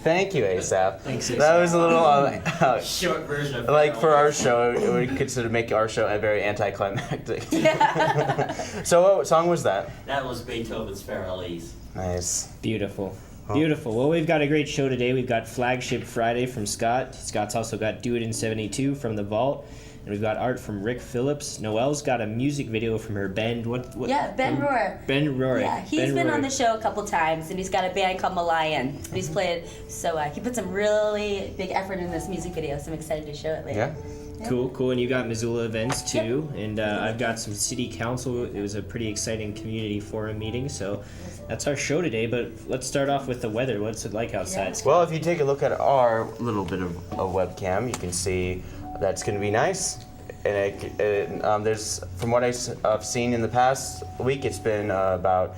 Thank you, ASAP. Thanks, ASAP. That was a little Short version of like for our show, it would consider make our show a very anticlimactic. Yeah. So what song was that? That was Beethoven's Farewells. Nice. Beautiful. Beautiful. Well, we've got a great show today. We've got Flagship Friday from Scott. Scott's also got Do It in 72 from The Vault. And we've got art from Rick Phillips. Noelle's got a music video from her band. What? Yeah, Ben Rohr. Ben Rohr. Yeah, he's been on the show a couple times, and he's got a band called Malayan. He's played, so he put some really big effort in this music video, so I'm excited to show it later. Yeah. Cool. And you got Missoula events too. Yep. And I've got some city council. It was a pretty exciting community forum meeting, so that's our show today. But let's start off with the weather. What's it like outside? Yeah. Well, if you take a look at our little bit of a webcam, you can see that's going to be nice. And there's, from what I've seen in the past week, it's been about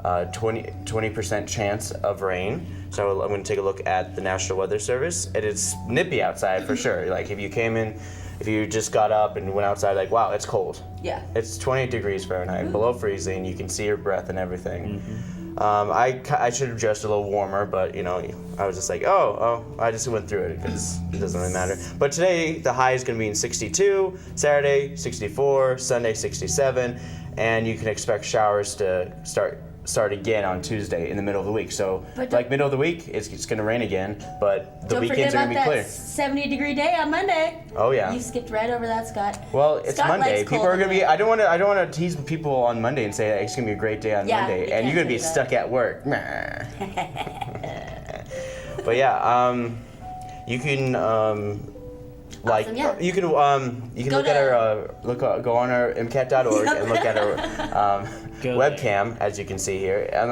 20% chance of rain. So I'm going to take a look at the National Weather Service. It is nippy outside for sure. Like if you just got up and went outside, like, wow, it's cold. Yeah. It's 28 degrees Fahrenheit, below freezing. You can see your breath and everything. Mm-hmm. I should have dressed a little warmer, but I was just like, I just went through it because it doesn't really matter. But today the high is going to be in 62, Saturday 64, Sunday 67, and you can expect showers to start again on Tuesday in the middle of the week. So middle of the week, it's going to rain again, but the weekends are going to be clear. Don't forget about that 70-degree day on Monday. Oh yeah. You skipped right over that, Scott. Well, it's Scott Monday. likes People are cold going to be. weather. I don't want to tease people on Monday and say it's going to be a great day on Yeah, Monday, you and you're can't going to be do that. stuck at work. But yeah, you can Awesome, yeah. you can Go look at our go on our MCAT.org and look at our webcam, as you can see here. And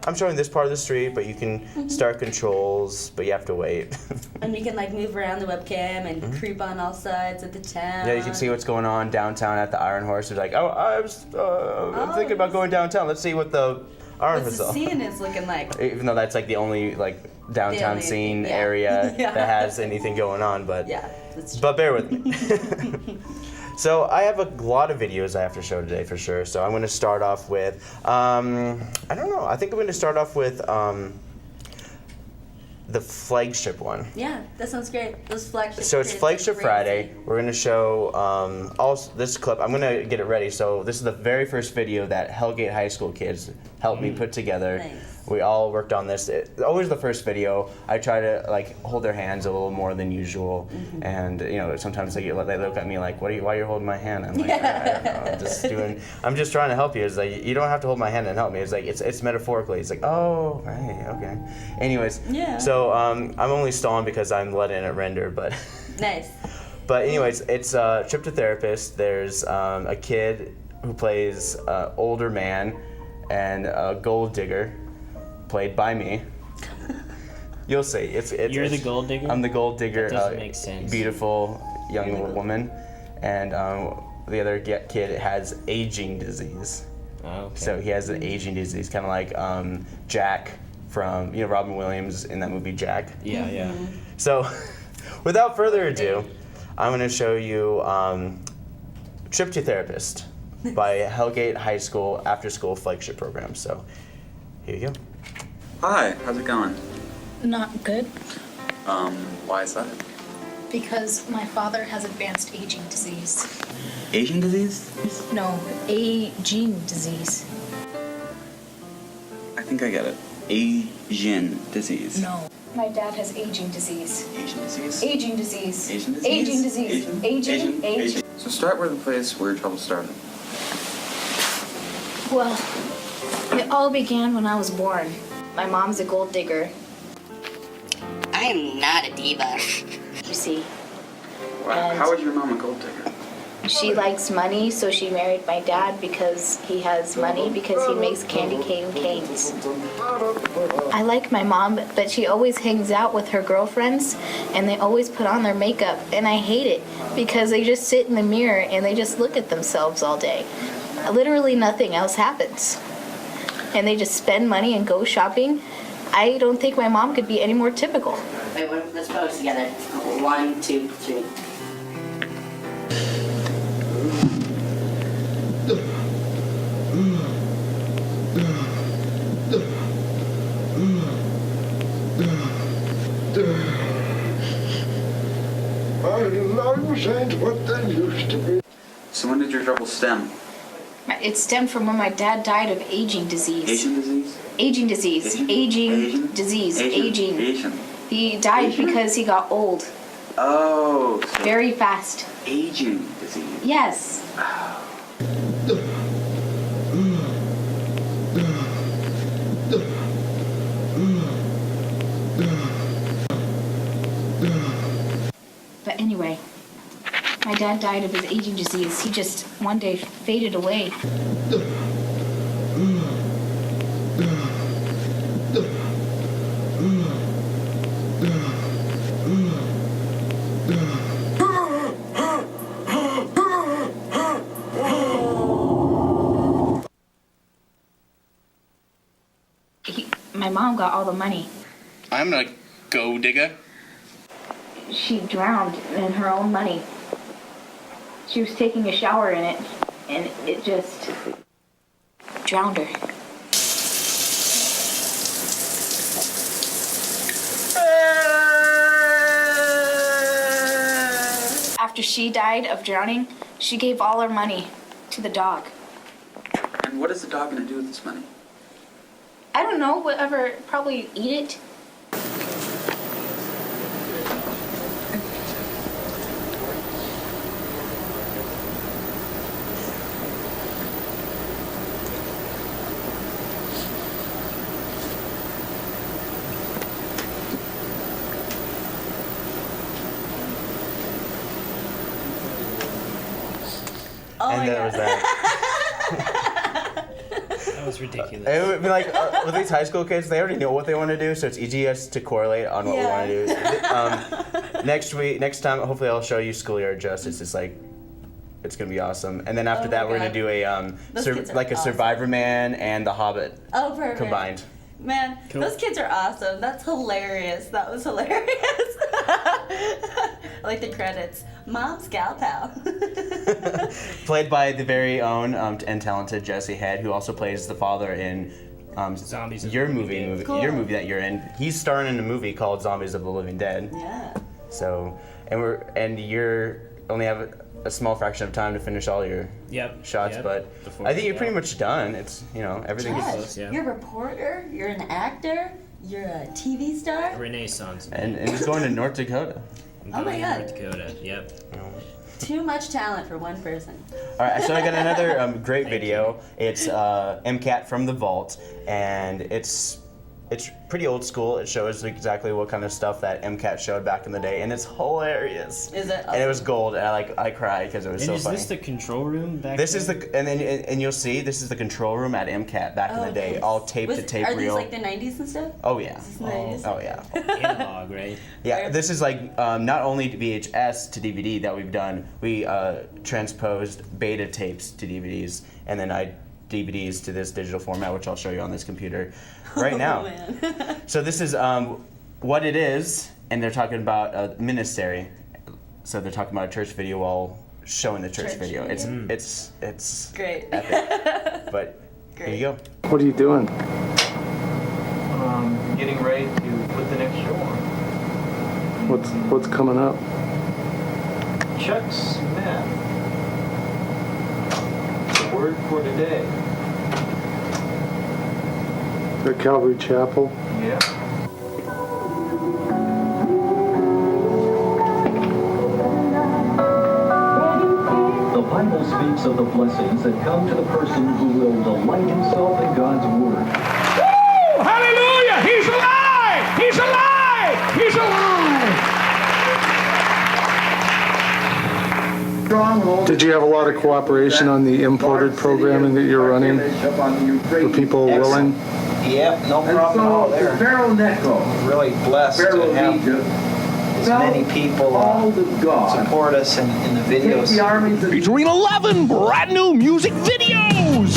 I'm showing this part of the street, but you can start controls, but you have to wait. And you can move around the webcam and creep on all sides of the town. Yeah, you can see what's going on downtown at the Iron Horse. They're like, I'm thinking about going downtown. Let's see what the Iron What's Horse the scene is looking like. Even though that's the only downtown scene area that has anything going on, but Yeah, that's true. but bear with me. So I have a lot of videos I have to show today for sure. So I'm going to start off with I don't know. I think I'm going to start off with the flagship one. Yeah, that sounds great. Those flagship. So it's kids are Flagship crazy. Friday. We're going to show this clip. I'm going to get it ready. So this is the very first video that Hellgate High School kids helped me put together. Nice. We all worked on this. Always the first video, I try to hold their hands a little more than usual. And sometimes they look at me like, why are you holding my hand? I'm like, I'm just trying to help you. It's like, you don't have to hold my hand and help me. It's like, it's metaphorically. It's like, oh, right, okay. Anyways, Yeah. so I'm only stalling because I'm letting it render, but. Nice. But anyways, it's Trip to Therapist. There's a kid who plays older man and a gold digger, played by me. You'll see. It's You're the gold digger? I'm the gold digger. That doesn't make sense. Beautiful young woman, and the other kid has aging disease. Oh, okay. So he has an aging disease, kind of like Jack from Robin Williams in that movie Jack. Yeah. So, without further ado, I'm going to show you Trip to Therapist by Hellgate High School After School Flagship Program. So, here you go. Hi, how's it going? Not good, Why is that? because my father has advanced aging disease. Asian disease? No, aging disease. I think I get it. Asian disease. No. My dad has aging disease. Asian disease? Aging disease. Asian disease? Aging disease. Aging. So start with the place where your trouble started. Well, it all began when I was born. My mom's a gold digger, I am not a diva. you see. Wow. And- How is your mom a gold digger? She likes money, so she married my dad because he has money, because he makes candy cane canes. I like my mom, but she always hangs out with her girlfriends, and they always put on their makeup, and I hate it because they just sit in the mirror and they just look at themselves all day. Literally nothing else happens. And they just spend money and go shopping. I don't think my mom could be any more typical. Wait, let's pose together. 1, 2, 3. So when did your trouble stem? It stemmed from when my dad died of aging disease. Asian disease? Aging disease. Asian? Aging Asian? disease. Asian? Aging. Asian. He died Asian? because he got old Oh, so very fast. aging disease. Yes. But anyway, my dad died of his aging disease. He just one day faded away. My mom got all the money. I'm a go digger. She drowned in her own money. She was taking a shower in it, and it just drowned her. After she died of drowning, she gave all her money to the dog. And what is the dog going to do with this money? I don't know, whatever, probably eat it. Oh And my that god. was that. That was ridiculous. It would be like with these high school kids, they already know what they want to do, so it's easy to correlate on what we want to do. Next time, hopefully, I'll show you Schoolyard Justice. It's like, it's gonna be awesome. And then after Oh that, my we're gonna God. do a Those kids are like a awesome. Survivor Man and The Hobbit Oh, perfect. combined. Man, Cool. those kids are awesome. That's hilarious. That was hilarious. I like the credits. Mom's gal pal. Played by the very own and talented Jesse Head, who also plays the father in Zombies of your the Living movie, Dead. Cool. your movie that you're in. He's starring in a movie called Zombies of the Living Dead. Yeah. So, and you're only have a small fraction of time to finish all your Yep. shots, yep. but Before I think we you're go. pretty much done. It's everything. Josh, close, yeah. you're a reporter, you're an actor, you're a TV star. Renaissance. And he's going to North Dakota. I'm Oh my going to God. North Dakota. Yep. Too much talent for one person. All right, so I got another great video. It's MCAT from the vault, and it's pretty old school. It shows exactly what kind of stuff that MCAT showed back in the day, and it's hilarious. Is it? And it was gold, and I cried because it was And so is funny. this the control room back This is there? the and you'll see this is the control room at MCAT back in the day, nice. all tape to tape Are these reel. like the 90s and stuff? Oh yeah. Is this the 90s? Oh yeah. analog, right? Yeah, this is like not only VHS to DVD that we've done, we transposed beta tapes to DVDs, and then DVDs to this digital format, which I'll show you on this computer right now. Oh, man. So this is what it is, and they're talking about a ministry. So they're talking about a church video while showing the church Church video. video. It's Great. epic. But here you go. What are you doing? Getting ready to put the next show on. What's coming up? Chuck Smith. The word for today. At Calvary Chapel. Yeah. The Bible speaks of the blessings that come to the person who will delight himself in God's Word. Woo! Hallelujah! He's alive! He's alive! He's alive! Did you have a lot of cooperation on the imported programming that you're running? Were people willing? Yep, no problem at all there. Pharaoh Necho, Really blessed Pharaoh to of have Egypt, as many people called of God. support us in the Take videos. the armies of Featuring 11 brand new music videos!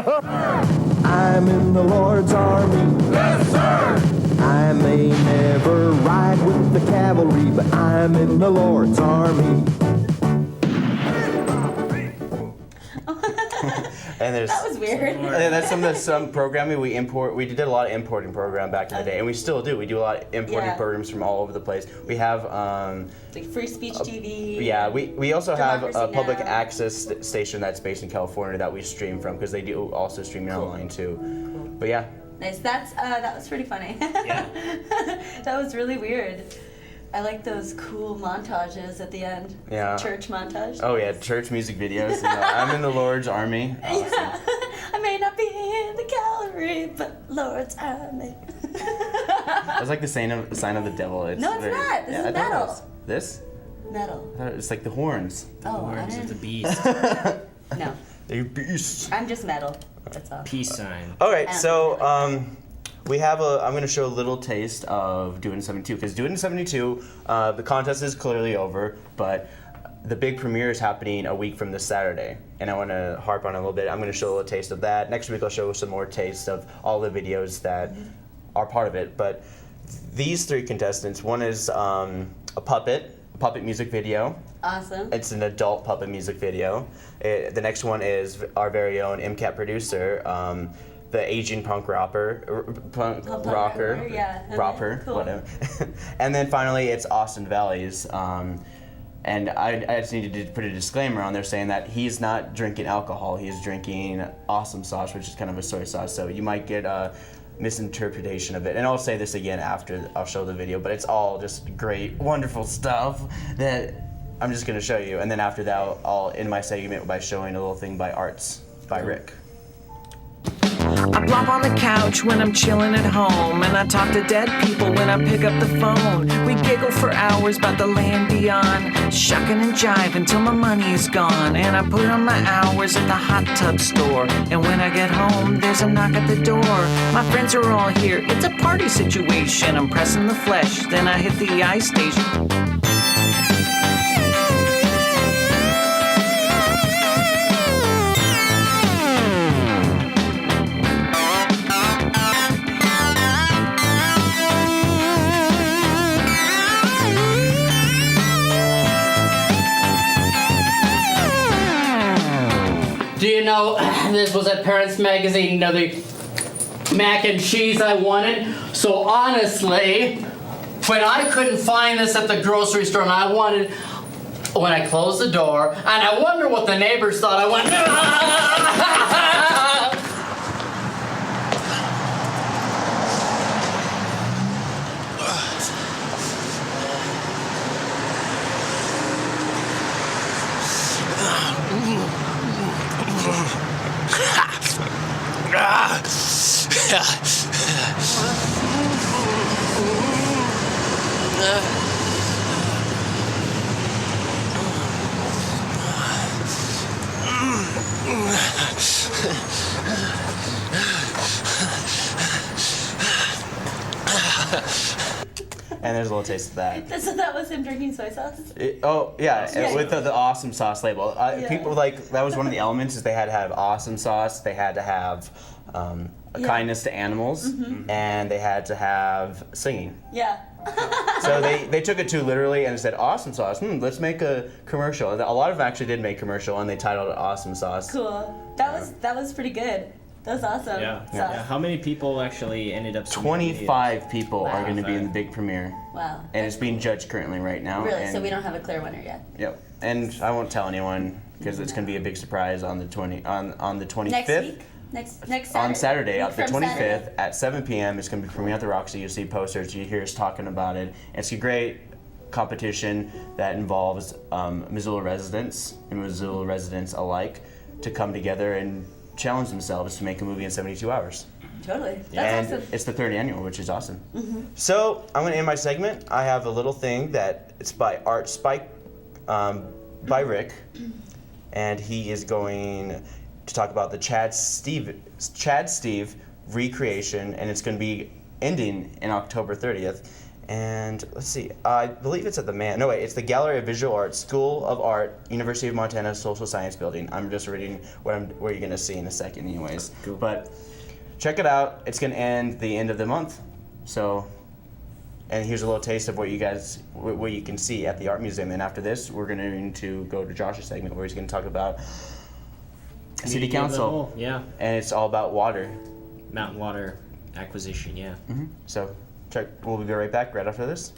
I'm in the Lord's army. Yes, sir. I may never ride with the cavalry, but I'm in the Lord's army. And there's That was weird. That's some programming we import. We did a lot of importing program back in the day, and we still do. We do a lot of importing programs from all over the place. We have like Free Speech TV. yeah. We also have a Democracy public Now! access station that's based in California that we stream from because they do also streaming online too. But yeah. Nice. That was pretty funny. Yeah. That was really weird. I like those cool montages at the end. Yeah. Church montage. Oh yeah, church music videos. I'm in the Lord's army. Awesome. Yeah. I may not be in the cavalry, but Lord's army. It's like the sign of the devil. It's No, it's not. This is I thought it metal. was. This? Metal. I thought it was like the horns. Oh, Horns I of the didn't. beast. No, They're beasts. I'm just metal. That's all. Peace sign. All right, so we have I'm going to show a little taste of Do It in 72 because Do It in 72, the contest is clearly over, but the big premiere is happening a week from this Saturday, and I want to harp on it a little bit. I'm going to show a little taste of that. Next week I'll show some more taste of all the videos that are part of it. But these three contestants, one is a puppet music video. Awesome. It's an adult puppet music video. The next one is our very own MCAT producer, the Asian punk rocker, yeah. rapper, Cool. whatever. And then finally, it's Austin Valley's. And I just needed to put a disclaimer on there saying that he's not drinking alcohol. He's drinking awesome sauce, which is kind of a soy sauce. So you might get a misinterpretation of it. And I'll say this again after I'll show the video, but it's all just great, wonderful stuff that I'm just going to show you. And then after that, I'll end my segment by showing a little thing by Arts by Rick. I plop on the couch when I'm chilling at home, and I talk to dead people when I pick up the phone. We giggle for hours about the land beyond, shucking and jiving till my money is gone. And I put on my hours at the hot tub store, and when I get home, there's a knock at the door. My friends are all here, it's a party situation. I'm pressing the flesh, then I hit the ice station. Do you know, this was at Parents Magazine, you know, the mac and cheese I wanted? So honestly, when I couldn't find this at the grocery store and I wanted, when I closed the door, and I wonder what the neighbors thought, I went, And there's a little taste of that. So that was him drinking soy sauce? Yeah, with the awesome sauce label. Yeah. People that was one of the elements is they had to have awesome sauce, they had to have kindness to animals, and they had to have singing. Yeah. So they took it too literally and said awesome sauce. Let's make a commercial. A lot of them actually did make commercial, and they titled it Awesome Sauce. Cool. That was pretty good. That was awesome. Yeah. How many people actually ended up? 25 people Wow. are going to be in the big premiere. Wow. And it's being judged currently right now. Really? And, So we don't have a clear winner yet? Yep. And I won't tell anyone because it's going to be a big surprise on the 25th. Next week? Next Saturday? On Saturday, Week the from 25th Saturday? at 7 p.m. It's going to be premiering at the Roxy. You'll see posters. You hear us talking about it. It's a great competition that involves Missoula residents and Missoula residents alike to come together and challenge themselves to make a movie in 72 hours. Totally. And That's awesome. it's the third annual, which is awesome. Mhm. So I'm going to end my segment. I have a little thing that it's by Art Spike, by Rick, and he is going to talk about the Chad Steve recreation, and it's going to be ending in October 30th. And let's see, I believe it's at it's the Gallery of Visual Arts, School of Art, University of Montana Social Science Building. I'm just reading what you're gonna see in a second anyways. Cool. But check it out. It's gonna end the end of the month. So, and here's a little taste of what you can see at the Art Museum. And after this, we're going to go to Josh's segment where he's gonna talk about City Council. Yeah. And it's all about water. Mountain water acquisition, yeah. So, we'll be right back right after this.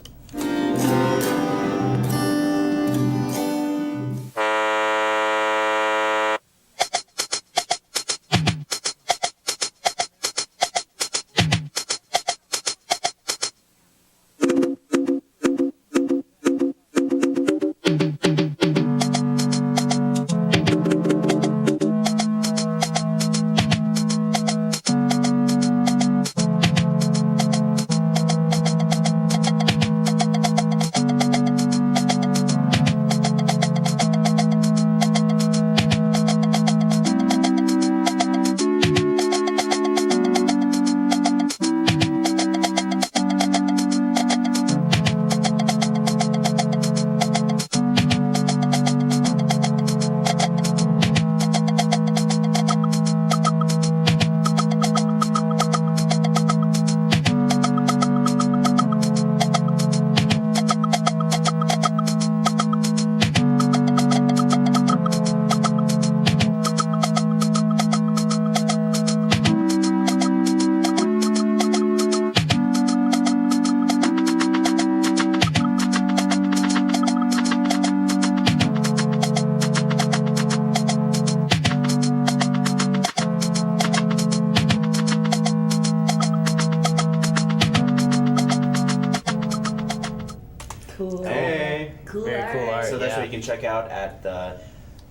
Check out at the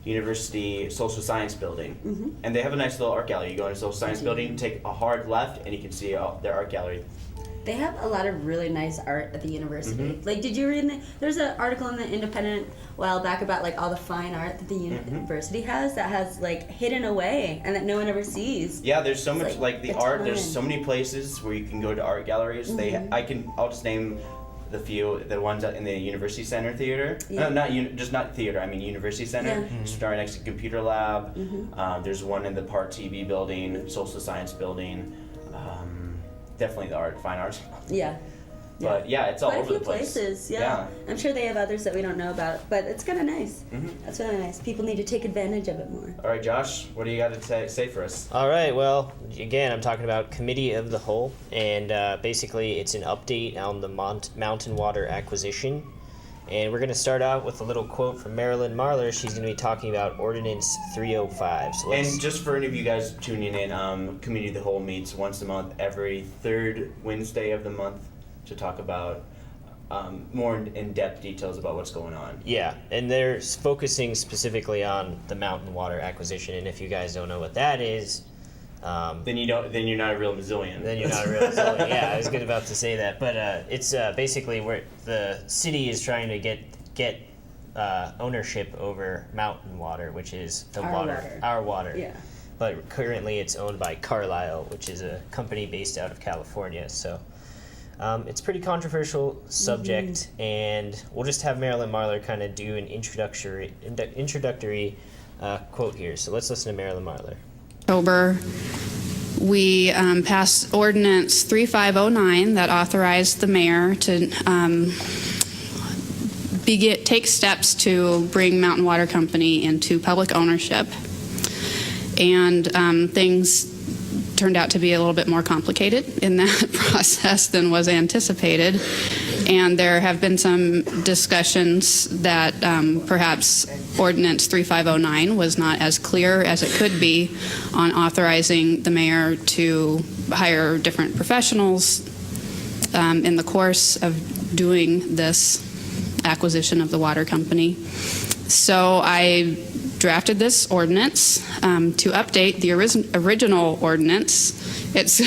University Social Science Building. And they have a nice little art gallery. You go into Social Science Building, take a hard left, and you can see their art gallery. They have a lot of really nice art at the university. Like, did you read there's an article in the Independent a while back about like all the fine art that the university has that has like hidden away and that no one ever sees. Yeah, there's so much like the art. ton. There's so many places where you can go to art galleries. I'll just name the ones in the University Center Theater. Yeah. No, not theater. I mean University Center. It's right next to Computer Lab. There's one in the Part TV building, Social Science building. Definitely the fine arts. Yeah. But yeah, it's all Quite over a the few place. places, yeah. I'm sure they have others that we don't know about, but it's kind of nice. That's really nice. People need to take advantage of it more. All right, Josh, what do you got to say for us? All right, well, again, I'm talking about Committee of the Whole, and basically it's an update on the mountain water acquisition. And we're going to start out with a little quote from Marilyn Marler. She's going to be talking about Ordinance 305. So and just for any of you guys tuning in, Committee of the Whole meets once a month, every third Wednesday of the month, to talk about more in-depth details about what's going on. Yeah, and they're focusing specifically on the mountain water acquisition. And if you guys don't know what that is, then you're not a real Missoulian. Then you're not a real Missoulian. Yeah, I was good about to say that, but it's basically where the city is trying to get ownership over mountain water, which is our water. Yeah. But currently, it's owned by Carlisle, which is a company based out of California. So it's a pretty controversial subject, and we'll just have Marilyn Marler kind of do an introductory quote here. So let's listen to Marilyn Marler. October, we passed Ordinance 3509 that authorized the mayor to take steps to bring Mountain Water Company into public ownership. And things turned out to be a little bit more complicated in that process than was anticipated. And there have been some discussions that perhaps Ordinance 3509 was not as clear as it could be on authorizing the mayor to hire different professionals in the course of doing this acquisition of the water company. So I drafted this ordinance to update the original ordinance. It's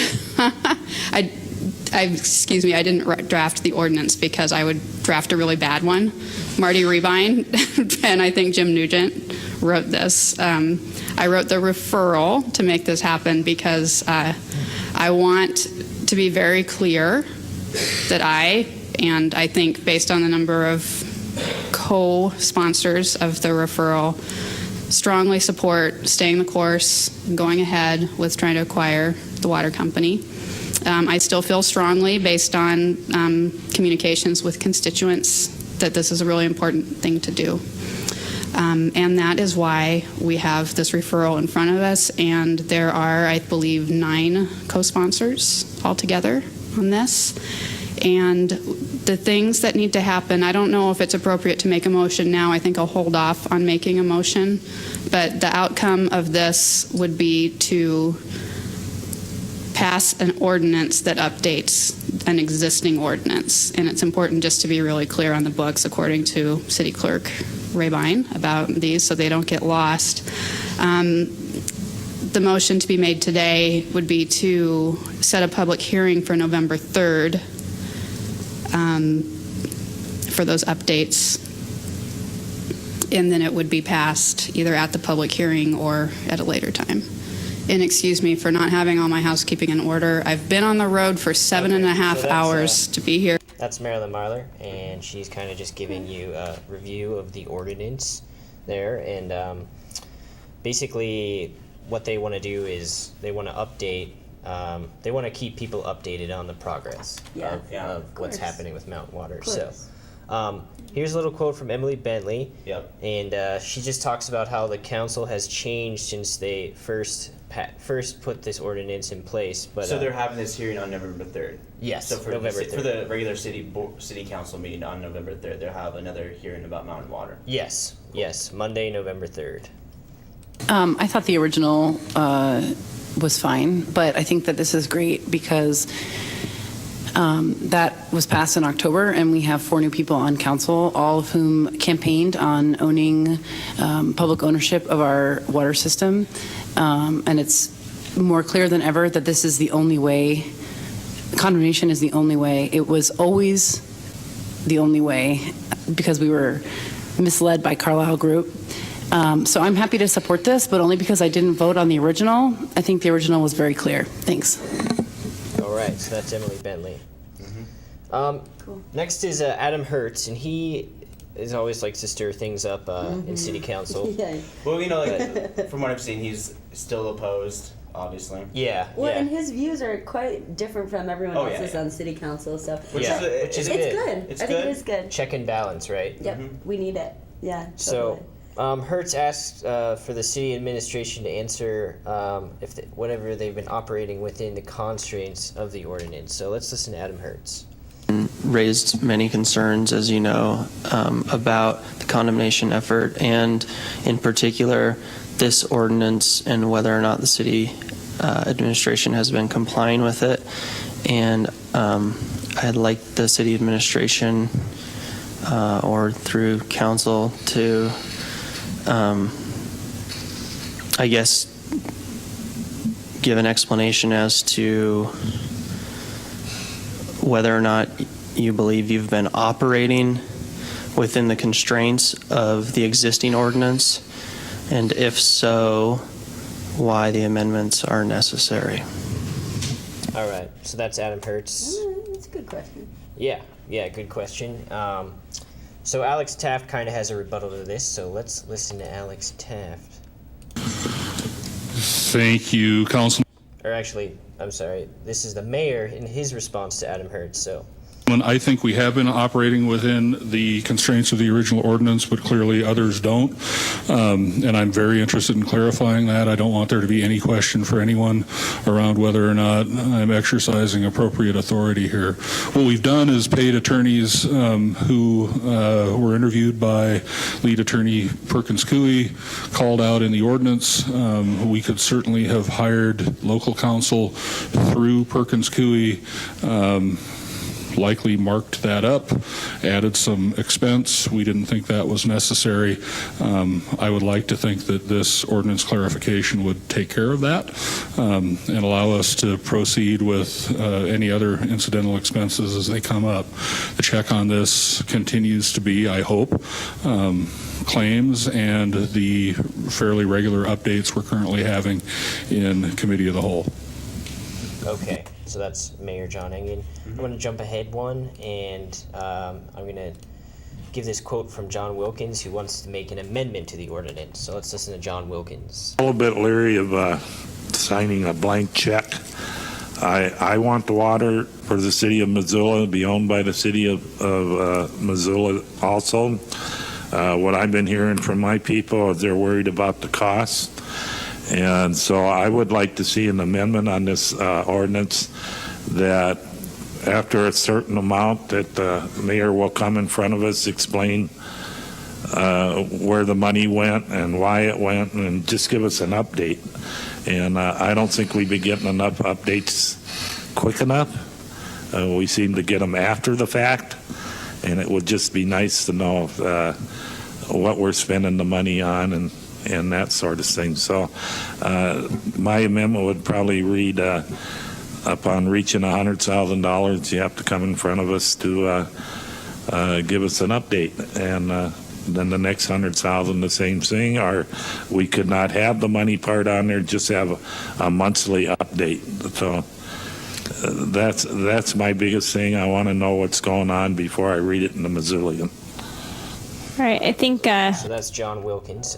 excuse me, I didn't draft the ordinance because I would draft a really bad one. Marty Rebine and I think Jim Nugent wrote this. I wrote the referral to make this happen because I want to be very clear that I And I think based on the number of co-sponsors of the referral, strongly support staying the course, going ahead with trying to acquire the water company. I still feel strongly, based on communications with constituents, that this is a really important thing to do. And that is why we have this referral in front of us, and there are, I believe, 9 co-sponsors altogether on this. And the things that need to happen, I don't know if it's appropriate to make a motion now. I think I'll hold off on making a motion. But the outcome of this would be to pass an ordinance that updates an existing ordinance. And it's important just to be really clear on the books, according to City Clerk Rabine, about these so they don't get lost. The motion to be made today would be to set a public hearing for November 3rd for those updates, and then it would be passed either at the public hearing or at a later time. And excuse me for not having all my housekeeping in order. I've been on the road for 7.5 hours to be here. That's Marilyn Marler, and she's kind of just giving you a review of the ordinance there. And basically what they want to do is they want to update, they want to keep people updated on the progress of what's happening with Mountain Water. So here's a little quote from Emily Bentley. And she just talks about how the council has changed since they first put this ordinance in place. But so they're having this hearing on November 3rd. Yes, So for November 3rd. For the regular city council meeting on November 3rd, they'll have another hearing about Mountain Water. Yes, yes, Monday, November 3rd. I thought the original was fine, but I think that this is great because that was passed in October, and we have 4 new people on council, all of whom campaigned on owning public ownership of our water system. And it's more clear than ever that this is the only way. Condemnation is the only way. It was always the only way because we were misled by Carlisle Group. So I'm happy to support this, but only because I didn't vote on the original. I think the original was very clear. Thanks. All right, so that's Emily Bentley. Cool. Next is Adam Hertz, and he always likes to stir things up in city council. Well, you know, like, from what I've seen, he's still opposed, obviously. Well, and his views are quite different from everyone else's on city council. So Which is it's good. good. I think it is good. Check and balance, right? Yep, we need it. Yeah. So, Hertz asked for the city administration to answer whatever they've been operating within the constraints of the ordinance. So let's listen to Adam Hertz. Raised many concerns, as you know, about the condemnation effort, and in particular this ordinance and whether or not the city administration has been complying with it. And I'd like the city administration or through council to I guess give an explanation as to whether or not you believe you've been operating within the constraints of the existing ordinance, and if so, why the amendments are necessary. All right, so that's Adam Hertz. That's a good question. Yeah, good question. So Alex Taft kind of has a rebuttal to this, so let's listen to Alex Taft. Thank you, Councilman. Or actually, I'm sorry, this is the mayor in his response to Adam Hertz, so. I think we have been operating within the constraints of the original ordinance, but clearly others don't. And I'm very interested in clarifying that. I don't want there to be any question for anyone around whether or not I'm exercising appropriate authority here. What we've done is paid attorneys who were interviewed by lead attorney Perkins Coie, called out in the ordinance. We could certainly have hired local counsel through Perkins Coie, likely marked that up, added some expense. We didn't think that was necessary. I would like to think that this ordinance clarification would take care of that and allow us to proceed with any other incidental expenses as they come up. The check on this continues to be, I hope, claims and the fairly regular updates we're currently having in Committee of the Whole. Okay. So that's Mayor John Engen. I'm going to jump ahead one, and I'm going to give this quote from John Wilkins, who wants to make an amendment to the ordinance. So let's listen to John Wilkins. A little bit leery of signing a blank check. I want the water for the city of Missoula to be owned by the city of Missoula also. What I've been hearing from my people is they're worried about the cost. And so I would like to see an amendment on this ordinance that after a certain amount that the mayor will come in front of us, explain where the money went and why it went, and just give us an update. And I don't think we've been getting enough updates quick enough. We seem to get them after the fact, and it would just be nice to know what we're spending the money on and that sort of thing. So my amendment would probably read, upon reaching $100,000, you have to come in front of us to give us an update. And then the next 100,000, the same thing, or we could not have the money part on there, just have a monthly update. So that's my biggest thing. I want to know what's going on before I read it in the Missoulian. All right, I think. So that's John Wilkins.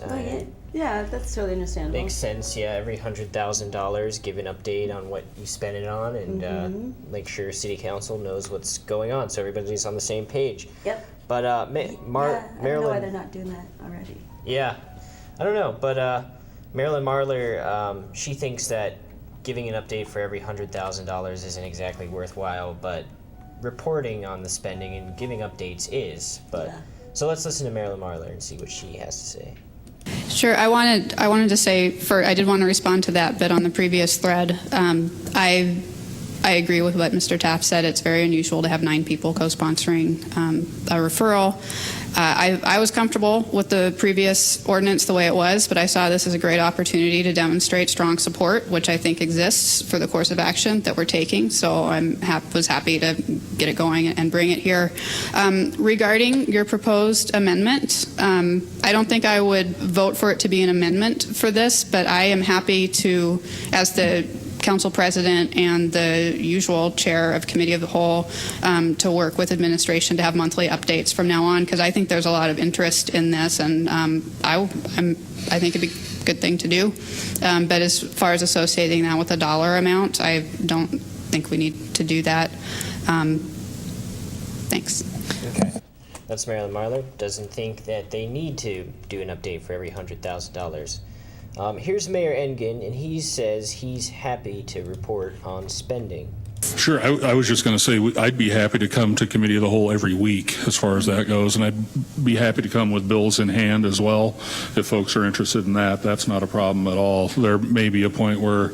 Yeah, that's totally understandable. Makes sense, yeah. Every $100,000, give an update on what you spent it on, and make sure City Council knows what's going on, so everybody's on the same page. Yep. But I don't know why Marilyn. they're not doing that already. Yeah, I don't know, but Marilyn Marler, she thinks that giving an update for every $100,000 isn't exactly worthwhile, but reporting on the spending and giving updates is. But so let's listen to Marilyn Marler and see what she has to say. Sure. I wanted to say, I did want to respond to that bit on the previous thread. I agree with what Mr. Taft said. It's very unusual to have 9 people co-sponsoring a referral. I was comfortable with the previous ordinance the way it was, but I saw this as a great opportunity to demonstrate strong support, which I think exists for the course of action that we're taking. So I was happy to get it going and bring it here. Regarding your proposed amendment, I don't think I would vote for it to be an amendment for this, but I am happy to, as the council president and the usual chair of committee of the whole, to work with administration to have monthly updates from now on, because I think there's a lot of interest in this, and I think it'd be a good thing to do. But as far as associating that with a dollar amount, I don't think we need to do that. Thanks. Okay. That's Marilyn Marler. Doesn't think that they need to do an update for every $100,000. Here's Mayor Engen, and he says he's happy to report on spending. Sure. I was just going to say I'd be happy to come to Committee of the Whole every week as far as that goes, and I'd be happy to come with bills in hand as well if folks are interested in that. That's not a problem at all. There may be a point where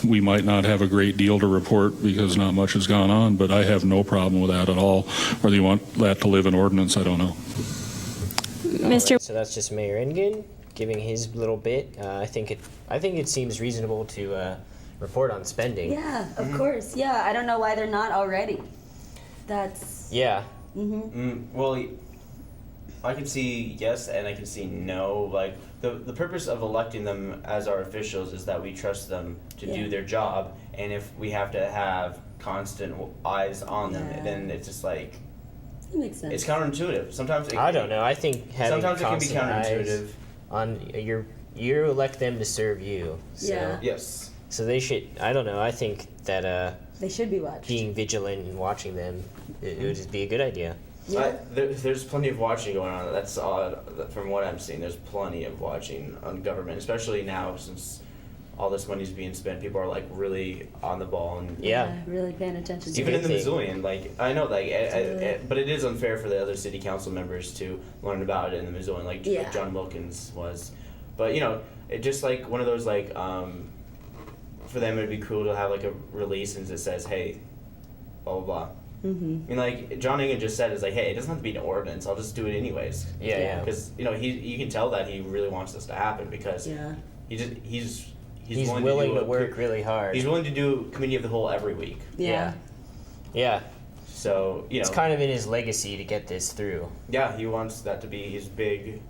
we might not have a great deal to report because not much has gone on, but I have no problem with that at all. Whether you want that to live in ordinance, I don't know. Mr. So that's just Mayor Engen giving his little bit. I think it seems reasonable to report on spending. Yeah, of course. Yeah, I don't know why they're not already. That's. Yeah. Well, I can see yes and I can see no. Like the purpose of electing them as our officials is that we trust them to do their job, and if we have to have constant eyes on them, then it's just like. That makes sense. It's counterintuitive. Sometimes I don't know. I think having sometimes it can be counterintuitive. You elect them to serve you. So. Yeah. Yes. So they should. I don't know. I think that they should be watched. Being vigilant and watching them, it would just be a good idea. Yeah. There's plenty of watching going on. That's from what I'm seeing. There's plenty of watching on government, especially now since all this money's being spent. People are like really on the ball and really paying attention. Even in the Missoulian, like I know, like, but it is unfair for the other city council members to learn about it in the Missoulian, like John Wilkins was. But it just like one of those like. For them, it'd be cool to have like a release and it says, "Hey, blah blah blah." I mean, like John Engen just said, "Is like, hey, it doesn't have to be an ordinance. I'll just do it anyways." Yeah. Because you can tell that he really wants this to happen because he's willing to work really hard. He's willing to do committee of the whole every week. Yeah. So it's kind of in his legacy to get this through. Yeah, he wants that to be his big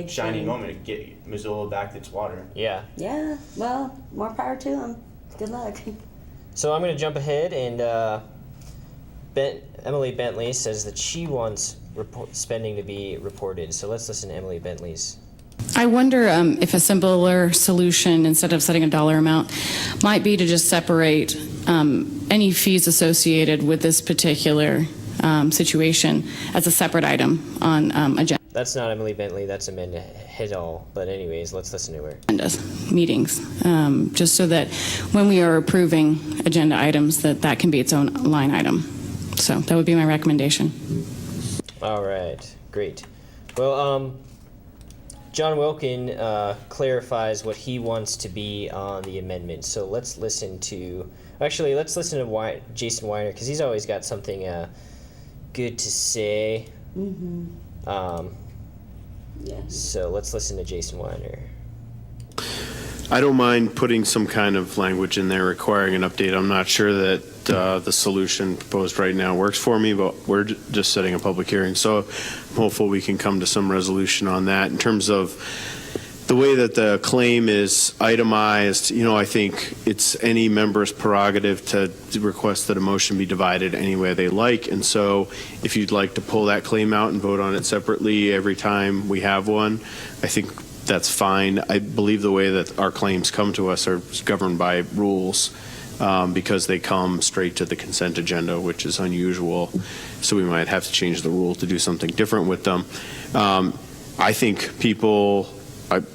shining moment to get Missoula back to its water. Yeah. Yeah. Well, more power to him. Good luck. So I'm going to jump ahead, and Emily Bentley says that she wants spending to be reported. So let's listen to Emily Bentley's. I wonder if a simpler solution, instead of setting a dollar amount, might be to just separate any fees associated with this particular situation as a separate item on agenda. That's not Emily Bentley, that's Amanda Hiddall. But anyways, let's listen to her. Meetings, just so that when we are approving agenda items, that can be its own line item. So that would be my recommendation. All right, great. Well, John Wilkin clarifies what he wants to be on the amendment. So let's listen to Jason Weiner, because he's always got something good to say. So let's listen to Jason Weiner. I don't mind putting some kind of language in there requiring an update. I'm not sure that the solution proposed right now works for me, but we're just setting a public hearing. So I'm hopeful we can come to some resolution on that. In terms of the way that the claim is itemized, I think it's any member's prerogative to request that a motion be divided any way they like. And so if you'd like to pull that claim out and vote on it separately every time we have one, I think that's fine. I believe the way that our claims come to us are governed by rules because they come straight to the consent agenda, which is unusual. So we might have to change the rule to do something different with them. I think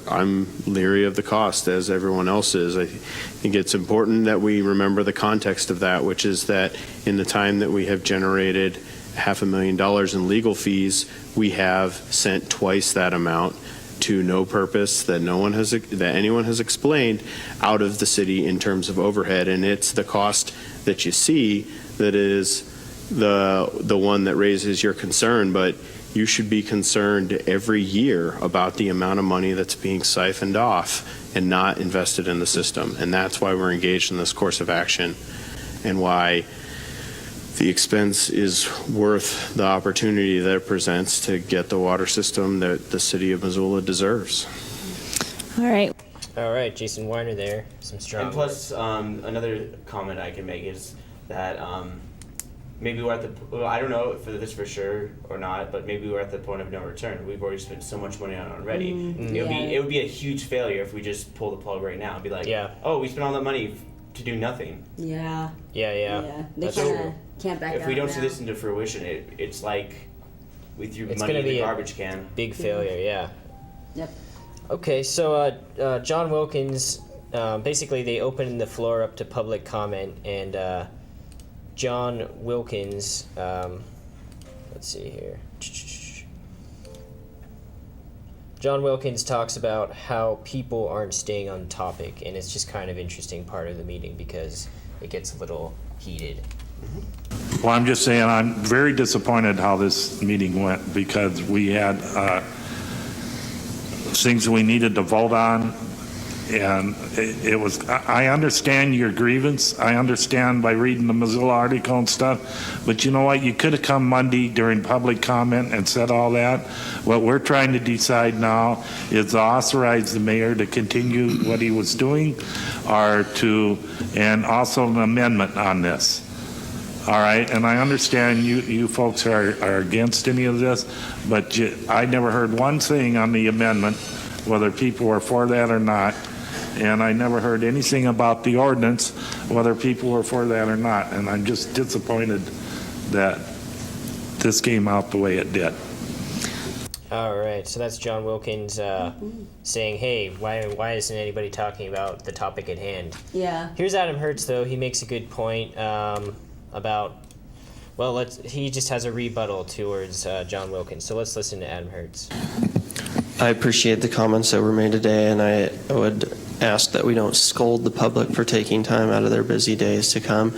I'm leery of the cost, as everyone else is. I think it's important that we remember the context of that, which is that in the time that we have generated $500,000 in legal fees, we have sent twice that amount to no purpose that anyone has explained out of the city in terms of overhead. And it's the cost that you see that is the one that raises your concern. But you should be concerned every year about the amount of money that's being siphoned off and not invested in the system. And that's why we're engaged in this course of action, and why the expense is worth the opportunity that it presents to get the water system that the city of Missoula deserves. All right, Jason Weiner there. Some strong. And plus, another comment I can make is that maybe we're at I don't know if this for sure or not, but maybe we're at the point of no return. We've already spent so much money on it already. It would be a huge failure if we just pull the plug right now and be like, oh, we spent all that money to do nothing. Yeah. They can't back out. If we don't see this into fruition, it's like we threw money in the garbage can. Big failure, yeah. Yep. Okay, so John Wilkins, basically they opened the floor up to public comment, and John Wilkins, let's see here. John Wilkins talks about how people aren't staying on topic, and it's just kind of interesting part of the meeting because it gets a little heated. Well, I'm just saying I'm very disappointed how this meeting went, because we had things we needed to vote on, and it was, I understand your grievance. I understand by reading the Missoula article and stuff, but you know what? You could have come Monday during public comment and said all that. What we're trying to decide now is to authorize the mayor to continue what he was doing, and also an amendment on this. All right, and I understand you folks are against any of this, but I never heard one thing on the amendment, whether people were for that or not, and I never heard anything about the ordinance, whether people were for that or not, and I'm just disappointed that this came out the way it did. All right, so that's John Wilkins saying, hey, why isn't anybody talking about the topic at hand? Yeah. Here's Adam Hertz, though. He makes a good point about, he just has a rebuttal towards John Wilkins. So let's listen to Adam Hertz. I appreciate the comments that were made today, and I would ask that we don't scold the public for taking time out of their busy days to come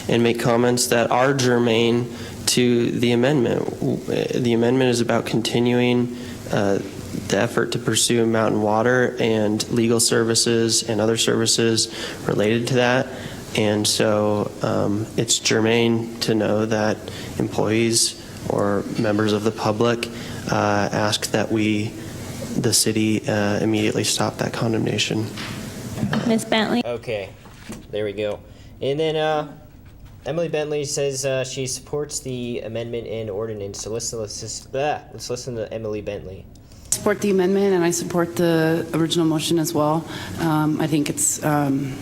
and make comments that are germane to the amendment. The amendment is about continuing the effort to pursue mountain water and legal services and other services related to that. And so it's germane to know that employees or members of the public ask that the city immediately stop that condemnation. Ms. Bentley. Okay, there we go. And then Emily Bentley says she supports the amendment and ordinance. So let's listen to Emily Bentley. Support the amendment, and I support the original motion as well. I think it's, I'm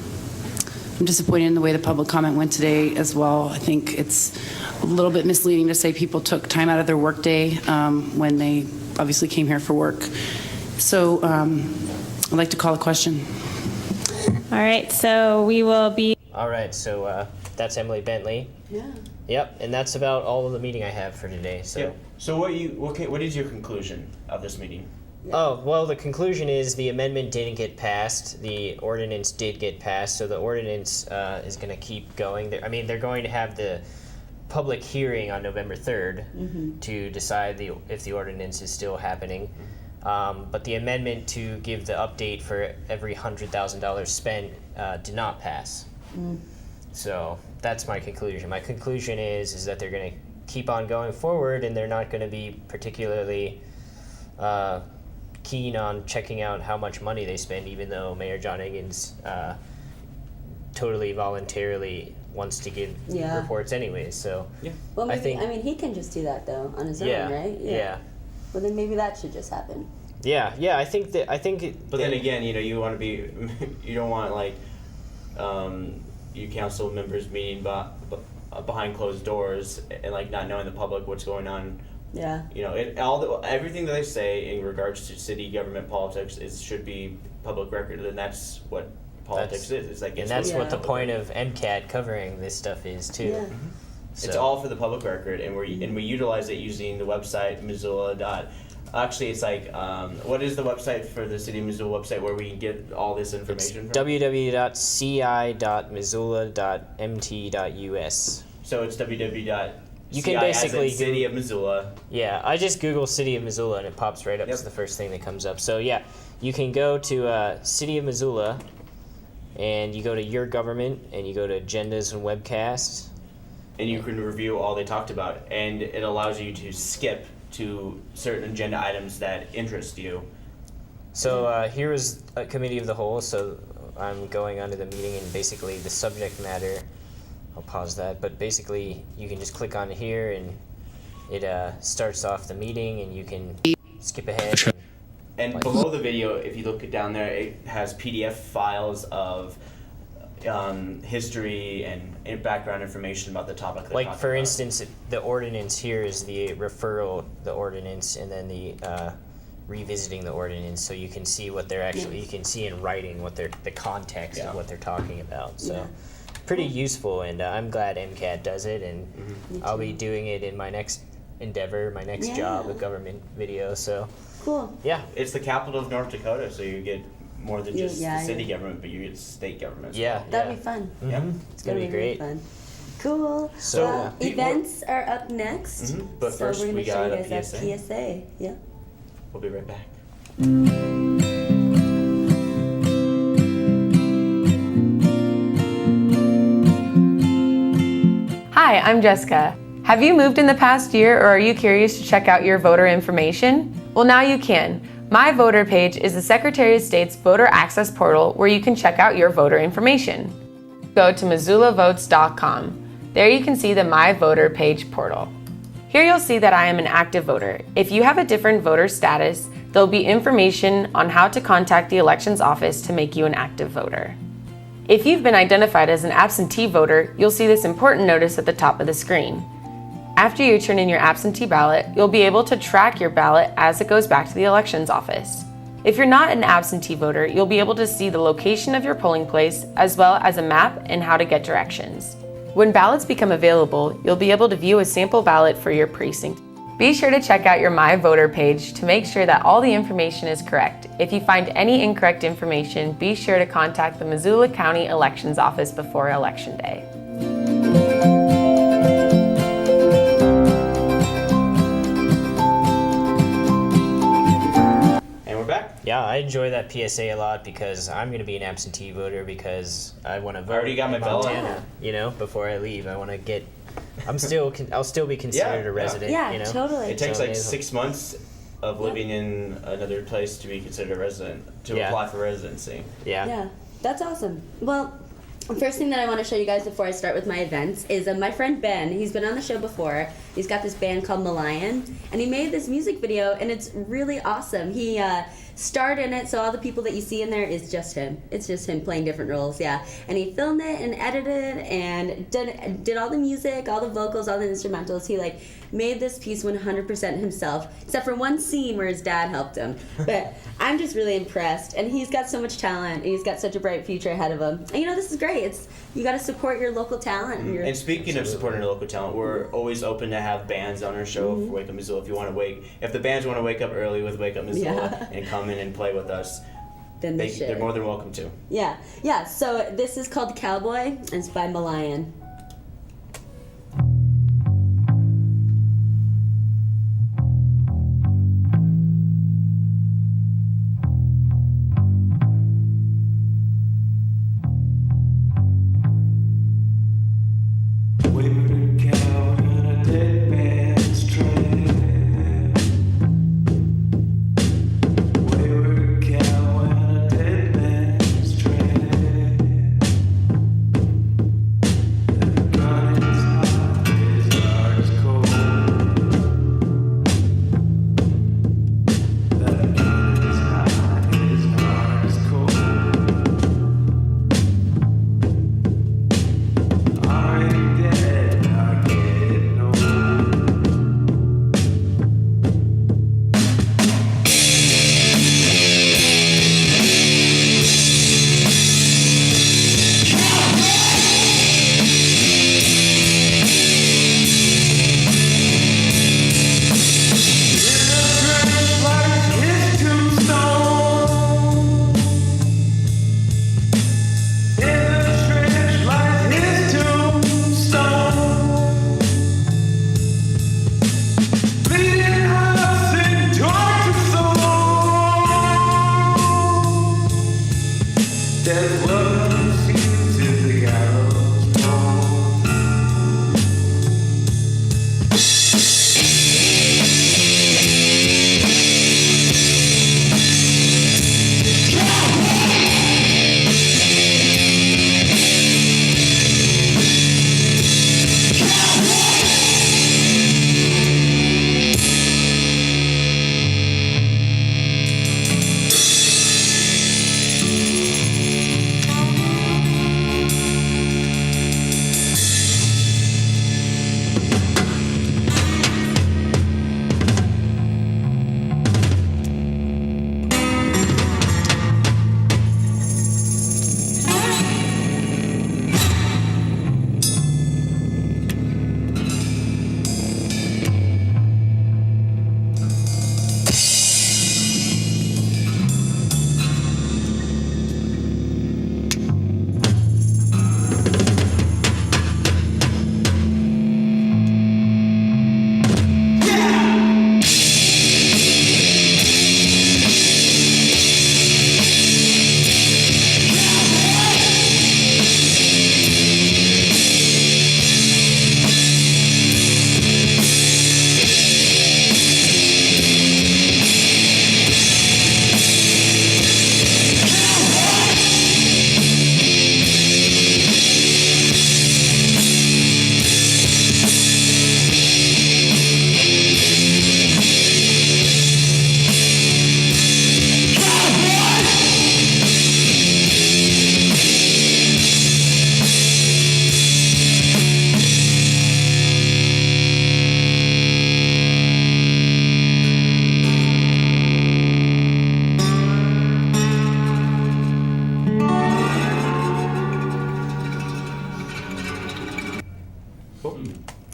disappointed in the way the public comment went today as well. I think it's a little bit misleading to say people took time out of their workday when they obviously came here for work. So I'd like to call a question. All right, so we will be. All right, so that's Emily Bentley. Yeah. Yep, and that's about all of the meeting I have for today. So. Yep. So what is your conclusion of this meeting? Oh, well, the conclusion is the amendment didn't get passed. The ordinance did get passed, so the ordinance is going to keep going. I mean, they're going to have the public hearing on November 3rd to decide if the ordinance is still happening. But the amendment to give the update for every $100,000 spent did not pass. So that's my conclusion. My conclusion is that they're going to keep on going forward, and they're not going to be particularly keen on checking out how much money they spend, even though Mayor John Higgins totally voluntarily wants to give reports anyways. So Well, maybe, I think he can just do that though on his Yeah, own, right? yeah. Well, then maybe that should just happen. yeah, I think But then again, you want to be, you don't want like, you council members meeting behind closed doors and like not knowing the public what's going on. Yeah. Everything that they say in regards to city government politics should be public record, and that's what politics is. It's like and that's what the point of MCAT covering this stuff is too. Yeah. It's all for the public record, and we utilize it using the website Missoula. Actually, it's like what is the website for the city of Missoula website where we can get all this information? www.ci.missoula.mt.us. So it's www. You can basically City of Missoula. Yeah, I just Google City of Missoula and it pops right up as the first thing that comes up. So yeah, you can go to City of Missoula, and you go to Your Government, and you go to Agendas and Webcasts. And you can review all they talked about, and it allows you to skip to certain agenda items that interest you. So here is a committee of the whole. So I'm going onto the meeting, and basically the subject matter. I'll pause that, but basically you can just click on here, and it starts off the meeting, and you can skip ahead. And below the video, if you look down there, it has PDF files of history and background information about the topic. Like for instance, the ordinance here is the referral, the ordinance, and then the revisiting the ordinance, so you can see what they're actually. You can see in writing what the context of what they're talking about. So. Pretty useful, and I'm glad MCAT does it, and I'll be doing it in my next endeavor, my next job with government video. So cool. Yeah, it's the capital of North Dakota, so you get more than just the city government, but you get state government. That'd be fun. Yeah, it's gonna be great. Fun. Cool. So events are up next. But so first we're gonna we show got you a guys PSA. that PSA. Yeah. We'll be right back. Hi, I'm Jessica. Have you moved in the past year, or are you curious to check out your voter information? Well, now you can. My Voter Page is the Secretary of State's voter access portal where you can check out your voter information. Go to MissoulaVotes.com. There you can see the My Voter Page portal. Here you'll see that I am an active voter. If you have a different voter status, there'll be information on how to contact the elections office to make you an active voter. If you've been identified as an absentee voter, you'll see this important notice at the top of the screen. After you turn in your absentee ballot, you'll be able to track your ballot as it goes back to the elections office. If you're not an absentee voter, you'll be able to see the location of your polling place as well as a map and how to get directions. When ballots become available, you'll be able to view a sample ballot for your precinct. Be sure to check out your My Voter Page to make sure that all the information is correct. If you find any incorrect information, be sure to contact the Missoula County Elections Office before Election Day. And we're back. Yeah, I enjoy that PSA a lot because I'm going to be an absentee voter because I want to vote. I already got my in ballot. Montana, before I leave. I want to get. I'll still be considered a resident. Yeah, totally. It takes like 6 months of living in another place to be considered a resident, to apply for residency. Yeah, that's awesome. Well, First thing that I want to show you guys before I start with my events is my friend Ben. He's been on the show before. He's got this band called Malayan, and he made this music video, and it's really awesome. He starred in it, so all the people that you see in there is just him. It's just him playing different roles, yeah. And he filmed it and edited and did all the music, all the vocals, all the instrumentals. He like made this piece 100% himself, except for one scene where his dad helped him. But I'm just really impressed, and he's got so much talent, and he's got such a bright future ahead of him. And you know, this is great. You got to support your local talent. And speaking of supporting your local talent, we're always open to have bands on our show for Wake Up Missoula. If the bands want to wake up early with Wake Up Missoula and come in and play with us, then they're more than welcome to. Yeah. So this is called Cowboy, and it's by Malayan.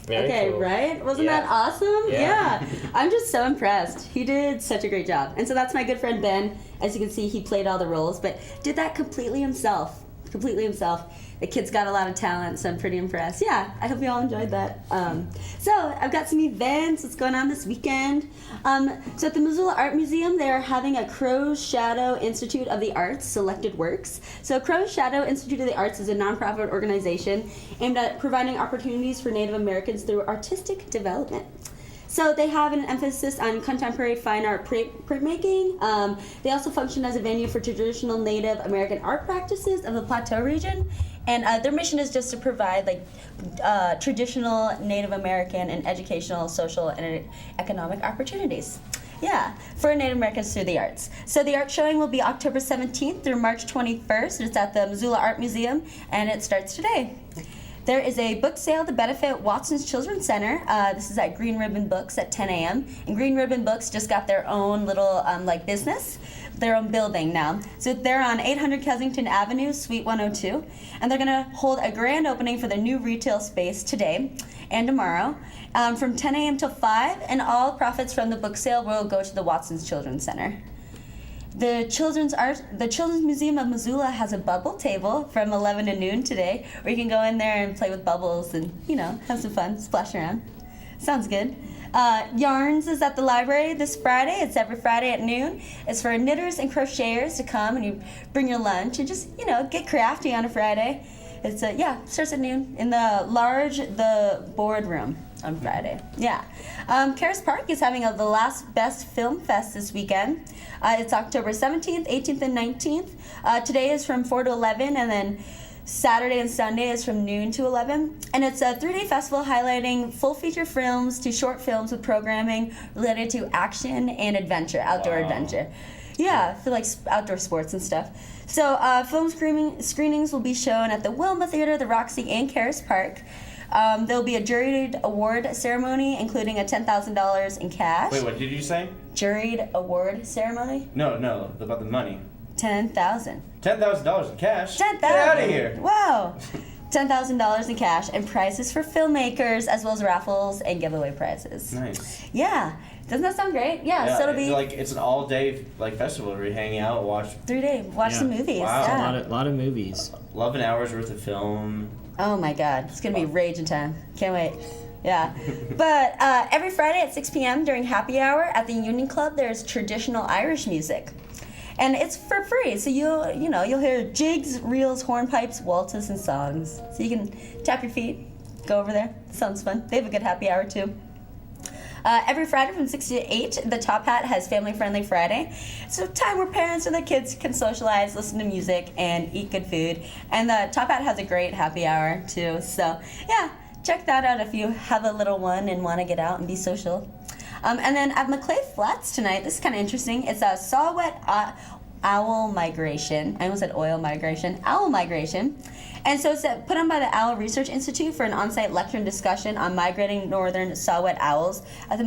Okay, cool. Right? Wasn't that awesome? Yeah. I'm just so impressed. He did such a great job. And so that's my good friend Ben. As you can see, he played all the roles, but did that completely himself. The kid's got a lot of talent, so I'm pretty impressed. Yeah, I hope you all enjoyed that. So I've got some events. What's going on this weekend? So at the Missoula Art Museum, they're having a Crow's Shadow Institute of the Arts selected works. So Crow's Shadow Institute of the Arts is a nonprofit organization aimed at providing opportunities for Native Americans through artistic development. So they have an emphasis on contemporary fine art printmaking. They also function as a venue for traditional Native American art practices of the Plateau region. And their mission is just to provide traditional Native American and educational, social, and economic opportunities. Yeah, for Native Americans through the arts. So the art showing will be October 17th through March 21st. It's at the Missoula Art Museum, and it starts today. There is a book sale to benefit Watson's Children's Center. This is at Green Ribbon Books at 10 a.m. And Green Ribbon Books just got their own little business, their own building now. So they're on 800 Kensington Avenue, Suite 102. And they're going to hold a grand opening for their new retail space today and tomorrow from 10 a.m. till 5. And all profits from the book sale will go to the Watson's Children's Center. The Children's Museum of Missoula has a bubble table from 11 to noon today, where you can go in there and play with bubbles and, have some fun, splash around. Sounds good. Yarns is at the library this Friday. It's every Friday at noon. It's for knitters and crocheters to come and you bring your lunch and just, get crafty on a Friday. It's starts at noon in the boardroom on Friday. Yeah. Karis Park is having the Last Best Film Fest this weekend. It's October 17th, 18th, and 19th. Today is from 4 to 11, and then Saturday and Sunday is from noon to 11. And it's a 3-day festival highlighting full feature films to short films with programming related to action and adventure, outdoor adventure. Yeah, for outdoor sports and stuff. So film screenings will be shown at the Wilma Theater, the Roxy, and Karis Park. There'll be a juried award ceremony, including a $10,000 in cash. Wait, what did you say? Juried award ceremony? No, about the money. $10,000. $10,000 in cash? $10,000. Get out of here. Wow. $10,000 in cash and prizes for filmmakers, as well as raffles and giveaway prizes. Nice. Yeah. Doesn't that sound great? Yeah, so it'll be it's an all-day festival where we hang out, watch 3 days, watch some movies. Wow. Yeah. A lot of movies. 11 hours worth of film. Oh my God, it's gonna be raging time. Can't wait. Yeah. But every Friday at 6 p.m. during happy hour at the Union Club, there's traditional Irish music. And it's for free, so you'll hear jigs, reels, hornpipes, waltzes, and songs. So you can tap your feet, go over there. Sounds fun. They have a good happy hour too. Every Friday from 6 to 8, the Top Hat has Family Friendly Friday. So time where parents and their kids can socialize, listen to music, and eat good food. And the Top Hat has a great happy hour too. So yeah, check that out if you have a little one and want to get out and be social. And then at Maclay Flats tonight, this is kind of interesting. It's a saw-whet owl migration. I almost said oil migration. Owl migration. And so it's put on by the Owl Research Institute for an on-site lecture and discussion on migrating northern saw-whet owls at the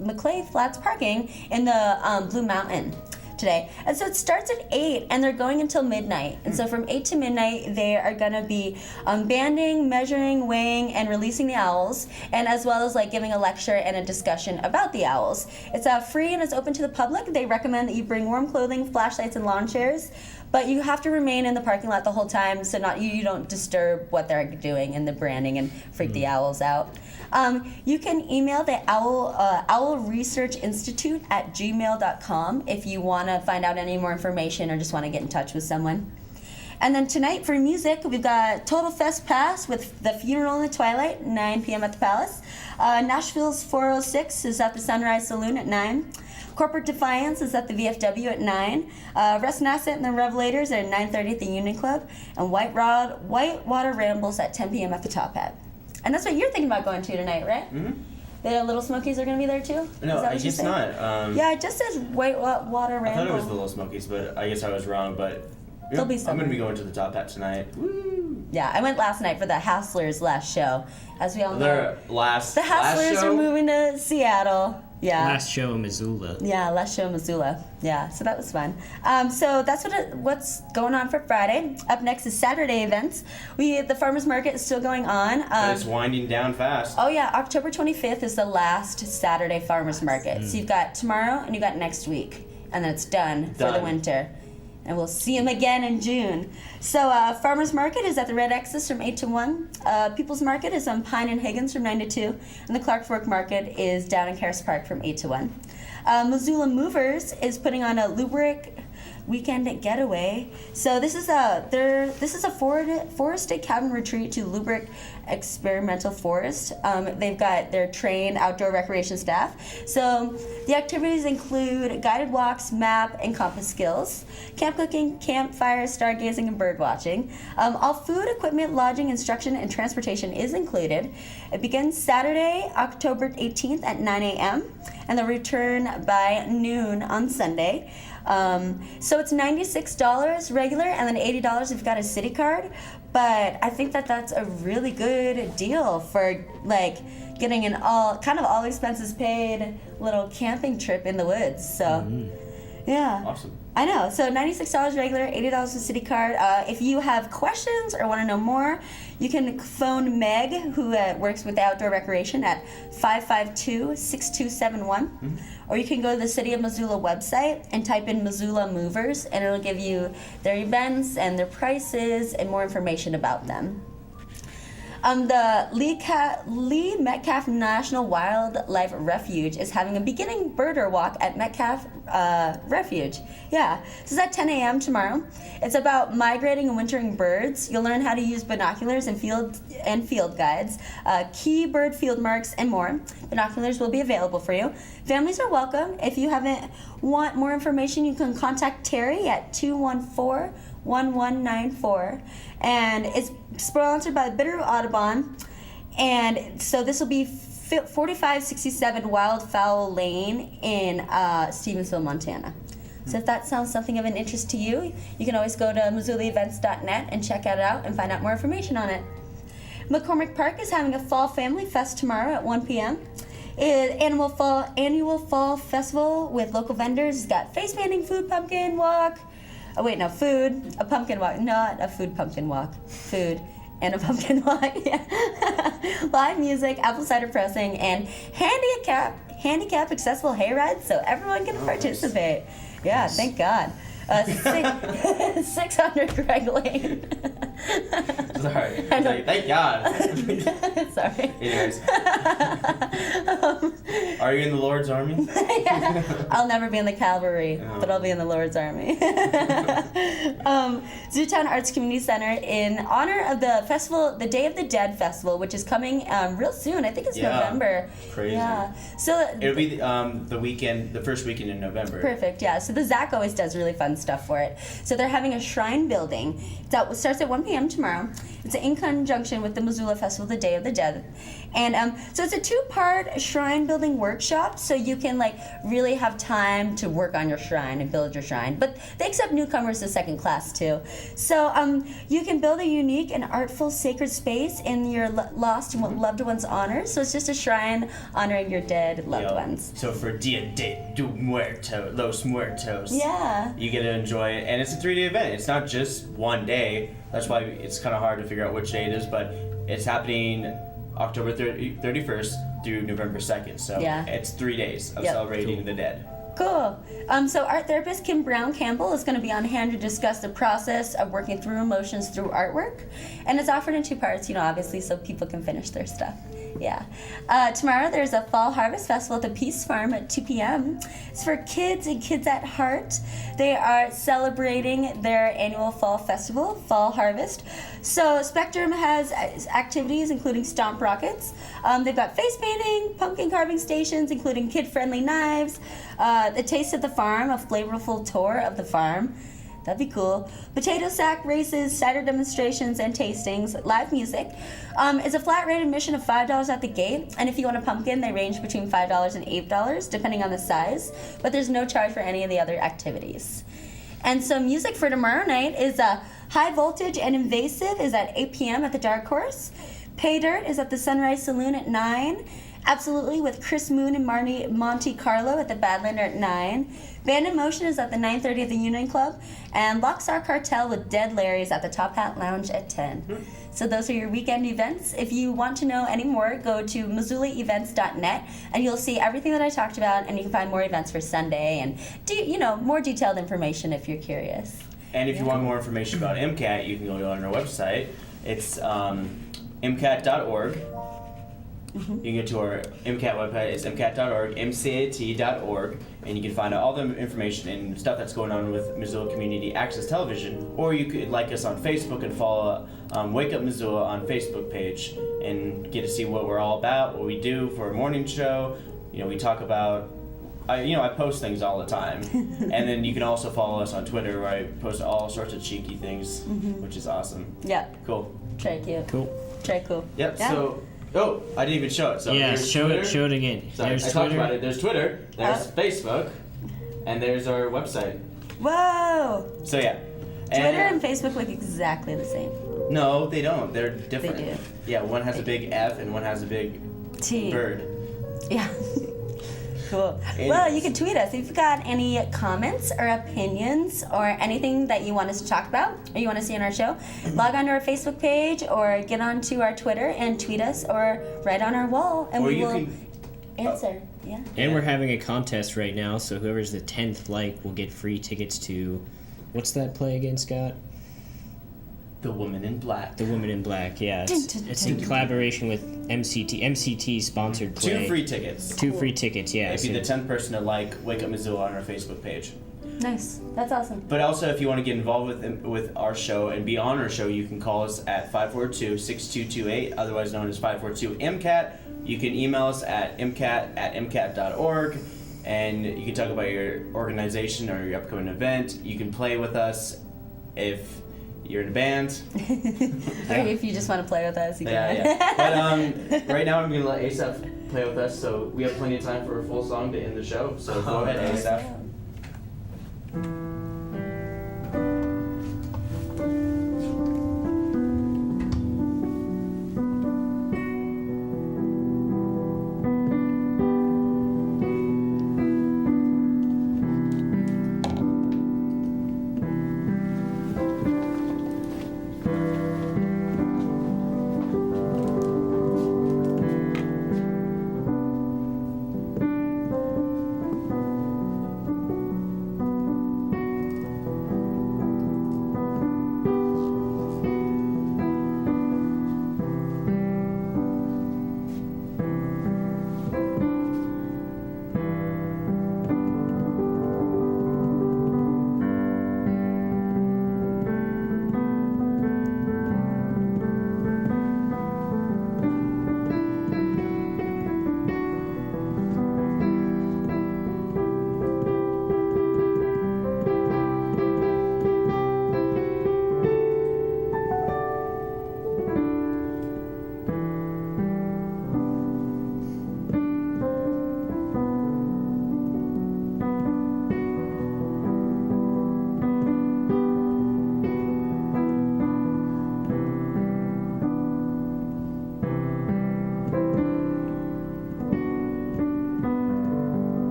Maclay Flats parking in the Blue Mountain today. And so it starts at 8 and they're going until midnight. And so from 8 to midnight, they are going to be banding, measuring, weighing, and releasing the owls, and as well as giving a lecture and a discussion about the owls. It's free and it's open to the public. They recommend that you bring warm clothing, flashlights, and lawn chairs. But you have to remain in the parking lot the whole time, so you don't disturb what they're doing in the branding and freak the owls out. You can email the Owl Research Institute at gmail.com if you want to find out any more information or just want to get in touch with someone. And then tonight for music, we've got Total Fest Pass with The Funeral in the Twilight, 9 p.m. at the Palace. Nashville's 406 is at the Sunrise Saloon at 9. Corporate Defiance is at the VFW at 9. Rest and Asset and the Revelators are at 9:30 at the Union Club. And Whitewater Rambles at 10 p.m. at the Top Hat. And that's what you're thinking about going to tonight, right? Mm-hmm. The Little Smokies are going to be there too? No, I guess not. Yeah, it just says Whitewater Rambles. I thought it was the Little Smokies, but I guess I was wrong. But There'll be I'm going to be going to the Top Hat tonight. Woo! Yeah, I went last night for the Hustlers' last show. As we all know, the Hustlers are moving to Seattle. Yeah. Last show in Missoula. Yeah, last show in Missoula. Yeah, so that was fun. So that's what's going on for Friday. Up next is Saturday events. The farmers market is still going on. But it's winding down fast. Oh yeah, October 25th is the last Saturday farmers market. So you've got tomorrow and you got next week, and then it's done for the winter. And we'll see them again in June. So Farmers Market is at the Red X's from 8 to 1. People's Market is on Pine and Higgins from 9 to 2. And the Clark Fork Market is down in Karis Park from 8 to 1. Missoula Movers is putting on a weekend getaway. So this is a forested cabin retreat to Lubric Experimental Forest. They've got their trained outdoor recreation staff. So the activities include guided walks, map, and compass skills, camp cooking, campfire, stargazing, and bird watching. All food, equipment, lodging, instruction, and transportation is included. It begins Saturday, October 18th at 9 a.m. and they'll return by noon on Sunday. So it's $96 regular and then $80 if you've got a city card. But I think that that's a really good deal for like getting an all expenses paid little camping trip in the woods. So yeah. Awesome. I know. So $96 regular, $80 a city card. If you have questions or want to know more, you can phone Meg, who works with Outdoor Recreation, at 552-6271. Or you can go to the City of Missoula website and type in Missoula Movers, and it'll give you their events and their prices and more information about them. The Lee Metcalf National Wildlife Refuge is having a beginning birder walk at Metcalf Refuge. Yeah, this is at 10 a.m. tomorrow. It's about migrating and wintering birds. You'll learn how to use binoculars and field guides, key bird field marks, and more. Binoculars will be available for you. Families are welcome. If you want more information, you can contact Terry at 214-1194. And it's sponsored by the Bitter Audubon. And so this will be 4567 Wildfowl Lane in Stevensville, Montana. So if that sounds something of an interest to you, you can always go to MissoulaEvents.net and check it out and find out more information on it. McCormick Park is having a Fall Family Fest tomorrow at 1 p.m. Annual Fall Festival with local vendors. It's got face painting, food, pumpkin walk. Oh wait, no, food, a pumpkin walk, not a food pumpkin walk. Food and a pumpkin walk, yeah. Live music, apple cider pressing, and handicap accessible hayride, so everyone can participate. Yeah, nice. Thank God. 600 Greg Lane. Sorry. Thank God. Sorry. Anyways. Are you in the Lord's Army? Yeah. I'll never be in the cavalry, but I'll be in the Lord's Army. Zootown Arts Community Center, in honor of the festival, the Day of the Dead Festival, which is coming real soon. I think it's November. Crazy. Yeah. So it'll be the first weekend in November. Perfect. Yeah. So the Zach always does really fun stuff for it. So they're having a shrine building. It starts at 1 p.m. tomorrow. It's in conjunction with the Missoula Festival, the Day of the Dead. And so it's a 2-part shrine building workshop, so you can really have time to work on your shrine and build your shrine. But they accept newcomers to second class too. So you can build a unique and artful sacred space in your lost and loved ones' honor. So it's just a shrine honoring your dead loved ones. So for Dia de los Muertos, yeah, you get to enjoy it, and it's a 3-day event. It's not just one day. That's why it's kind of hard to figure out which day it is, but it's happening October 31st through November 2nd. So it's 3 days of celebrating the dead. Cool. So art therapist Kim Brown Campbell is going to be on hand to discuss the process of working through emotions through artwork. And it's offered in 2 parts, obviously, so people can finish their stuff. Yeah. Tomorrow there's a Fall Harvest Festival at the Peace Farm at 2 p.m. It's for kids and kids at heart. They are celebrating their annual fall festival, Fall Harvest. So Spectrum has activities including stomp rockets. They've got face painting, pumpkin carving stations, including kid-friendly knives, the Taste of the Farm, a flavorful tour of the farm. That'd be cool. Potato sack races, cider demonstrations, and tastings, live music. It's a flat rate admission of $5 at the gate, and if you want a pumpkin, they range between $5 and $8, depending on the size, but there's no charge for any of the other activities. And so music for tomorrow night is High Voltage and Invasive is at 8 p.m. at the Dark Horse. Pay Dirt is at the Sunrise Saloon at 9. Absolutely with Chris Moon and Monte Carlo at the Badlander at 9. Band in Motion is at the 9:30 at the Union Club. And Lockstar Cartel with Dead Larry is at the Top Hat Lounge at 10. So those are your weekend events. If you want to know any more, go to MissoulaEvents.net and you'll see everything that I talked about, and you can find more events for Sunday and more detailed information if you're curious. And if you want more information about MCAT, you can go on our website. It's MCAT.org. You can get to our MCAT website. It's MCAT.org, MCAT.org, and you can find out all the information and stuff that's going on with Missoula Community Access Television. Or you could like us on Facebook and follow Wake Up Missoula on Facebook page and get to see what we're all about, what we do for a morning show. We talk about. I post things all the time. And then you can also follow us on Twitter where I post all sorts of cheeky things, which is awesome. Yeah. Cool. Very cute. Cool. Very cool. Yep, Yeah. so, I didn't even show it. So Yeah, there's show Twitter. it. Show it again. Sorry, There's I Twitter. talked about it. There's Twitter, there's Facebook, and there's our website. Whoa. So yeah. Twitter and Facebook look exactly the same. No, they don't. They're different. They do. Yeah, one has a big F and one has a big T. bird. Yeah. Cool. Well, you can tweet us if you've got any comments or opinions or anything that you want us to talk about or you want to see on our show. Log on to our Facebook page or get onto our Twitter and tweet us or write on our wall and Or we you will can- answer. Yeah. And we're having a contest right now, so whoever's the 10th like will get free tickets to. What's that play again, Scott? The Woman in Black. The Woman in Black, yeah. It's in collaboration with MCT. MCT sponsored play. 2 free tickets. 2 free tickets, yeah. If you're the 10th person to like Wake Up Missoula on our Facebook page. Nice. That's awesome. But also, if you want to get involved with our show and be on our show, you can call us at 542-6228, otherwise known as 542-MCAT. You can email us at mcat@mcat.org, and you can talk about your organization or your upcoming event. You can play with us if you're in a band. Or if you just want to play with us, you can. Yeah. But right now, I'm going to let Asaph play with us, so we have plenty of time for a full song to end the show. So go ahead, Asaph.